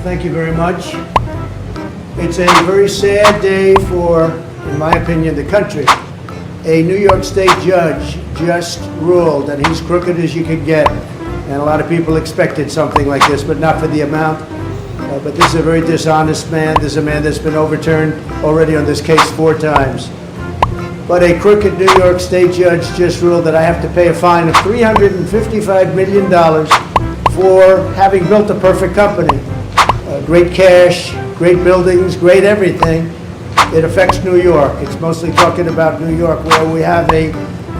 Thank you very much. It's a very sad day for, in my opinion, the country. A New York State judge just ruled that he's crooked as you could get. And a lot of people expected something like this, but not for the amount. But this is a very dishonest man. This is a man that's been overturned already on this case 4 times. But a crooked New York State judge just ruled that I have to pay a fine of $355 million for having built a perfect company. Great cash, great buildings, great everything. It affects New York. It's mostly talking about New York, where we have a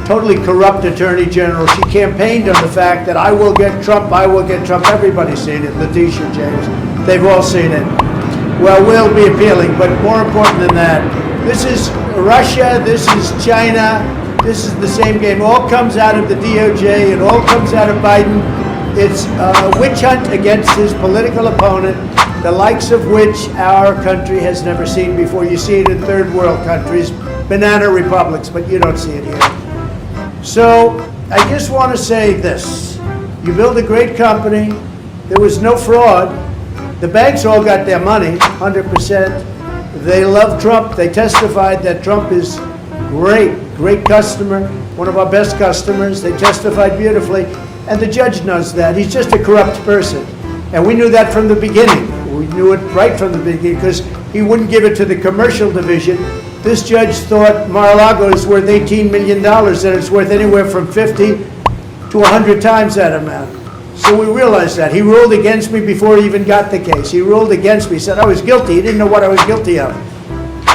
totally corrupt attorney general. She campaigned on the fact that I will get Trump, I will get Trump. Everybody's seen it. Letitia James, they've all seen it. Well, we'll be appealing, but more important than that, this is Russia, this is China, this is the same game. All comes out of the DOJ, it all comes out of Biden. It's a witch hunt against his political opponent, the likes of which our country has never seen before. You see it in third world countries, banana republics, but you don't see it here. So I just want to say this. You build a great company. There was no fraud. The banks all got their money, 100%. They love Trump. They testified that Trump is great customer, one of our best customers. They testified beautifully. And the judge knows that. He's just a corrupt person. And we knew that from the beginning. We knew it right from the beginning because he wouldn't give it to the commercial division. This judge thought Mar-a-Lago is worth $18 million and it's worth anywhere from 50 to 100 times that amount. So we realized that. He ruled against me before he even got the case. He ruled against me. He said I was guilty. He didn't know what I was guilty of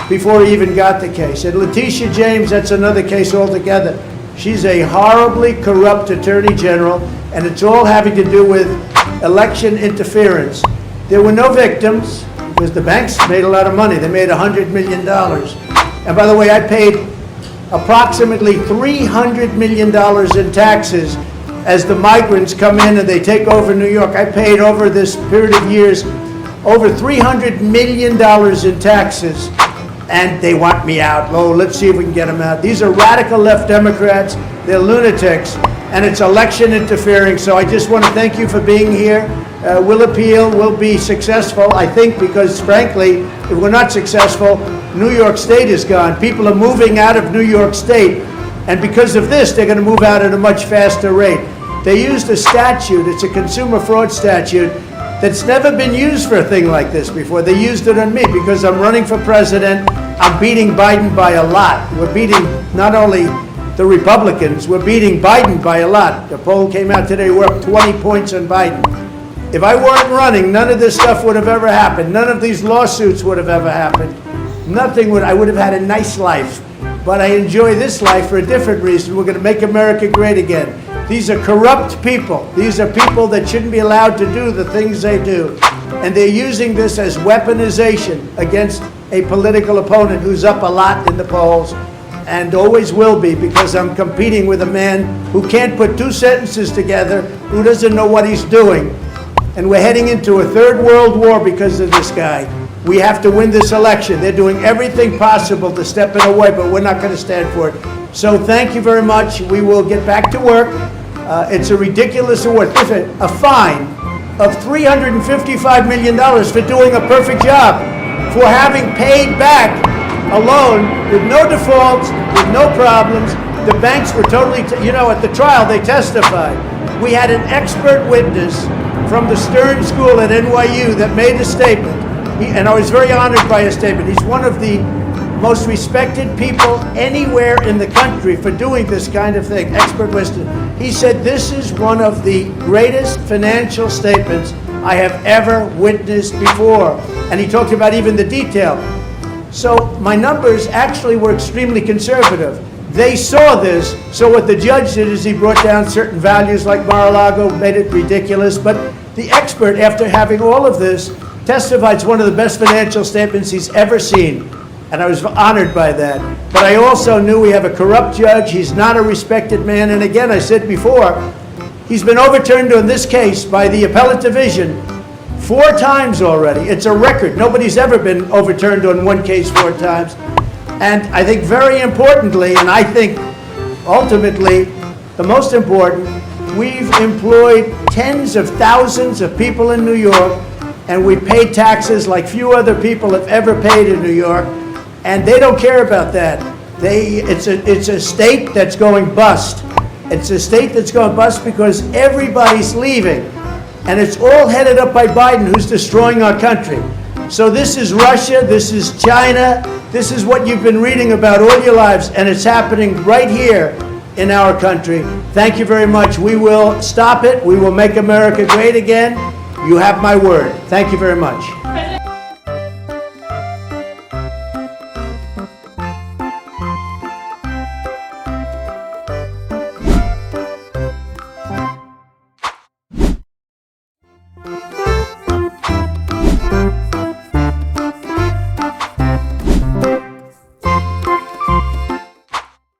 before he even got the case. And Letitia James, that's another case altogether. She's a horribly corrupt attorney general, and it's all having to do with election interference. There were no victims because the banks made a lot of money. They made $100 million. And by the way, I paid approximately $300 million in taxes as the migrants come in and they take over New York. I paid over this period of years over $300 million in taxes. And they want me out. Oh, let's see if we can get them out. These are radical left Democrats. They're lunatics. And it's election interfering. So I just want to thank you for being here. We'll appeal. We'll be successful, I think, because, frankly, if we're not successful, New York State is gone. People are moving out of New York State. And because of this, they're going to move out at a much faster rate. They used a statute. It's a consumer fraud statute that's never been used for a thing like this before. They used it on me because I'm running for president. I'm beating Biden by a lot. We're beating not only the Republicans, we're beating Biden by a lot. The poll came out today, we're up 20 points on Biden. If I weren't running, none of this stuff would have ever happened. None of these lawsuits would have ever happened. Nothing would, I would have had a nice life. But I enjoy this life for a different reason. We're going to make America great again. These are corrupt people. These are people that shouldn't be allowed to do the things they do. And they're using this as weaponization against a political opponent who's up a lot in the polls and always will be, because I'm competing with a man who can't put 2 sentences together, who doesn't know what he's doing. And we're heading into a third world war because of this guy. We have to win this election. They're doing everything possible to step in our way, but we're not going to stand for it. So thank you very much. We will get back to work. It's a ridiculous award. A fine of $355 million for doing a perfect job, for having paid back a loan with no defaults, with no problems. The banks were totally, at the trial they testified. We had an expert witness from the Stern School at NYU that made a statement. And I was very honored by his statement. He's one of the most respected people anywhere in the country for doing this kind of thing, expert witness. He said, this is one of the greatest financial statements I have ever witnessed before. And he talked about even the detail. So my numbers actually were extremely conservative. They saw this, so what the judge did is he brought down certain values like Mar-a-Lago, made it ridiculous. But the expert, after having all of this, testified it's one of the best financial statements he's ever seen. And I was honored by that. But I also knew we have a corrupt judge. He's not a respected man. And again, I said before, he's been overturned on this case by the appellate division 4 times already. It's a record. Nobody's ever been overturned on one case 4 times. And I think very importantly, and I think ultimately the most important, we've employed tens of thousands of people in New York and we pay taxes like few other people have ever paid in New York, and they don't care about that. It's a state that's going bust. It's a state that's going bust because everybody's leaving, and it's all headed up by Biden, who's destroying our country. So this is Russia, this is China, this is what you've been reading about all your lives, and it's happening right here in our country. Thank you very much. We will stop it. We will make America great again. You have my word. Thank you very much.